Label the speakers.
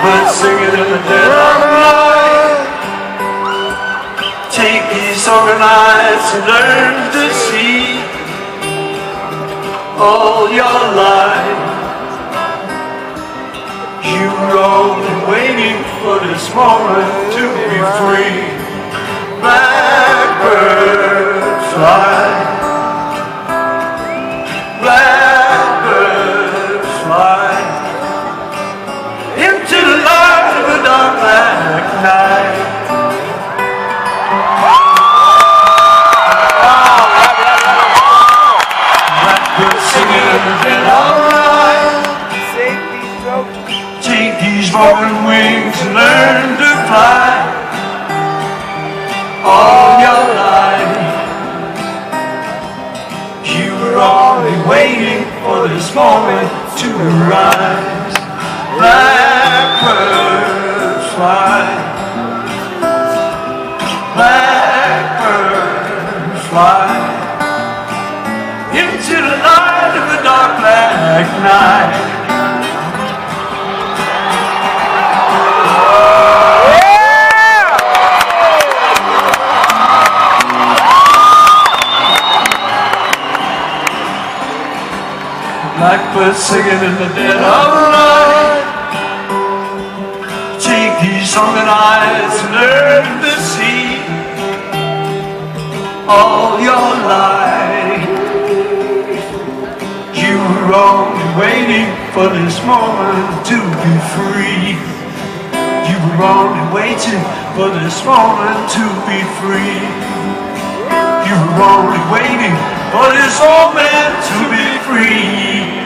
Speaker 1: Blackbird singing in the dead of night. Take these organized to learn to see all your life. You're only waiting for this moment to be free. Blackbird fly. Blackbird fly into the light of a dark black night. Blackbird singing in the dead of night. Take these broken wings and learn to fly. All your life you were only waiting for this moment to arise. Blackbird fly. Blackbird fly into the light of a dark black night. Blackbird singing in the dead of night. Take these hungry eyes and learn to see all your life. You were only waiting for this moment to be free. You were only waiting for this moment to be free. You were only waiting for this moment to be free.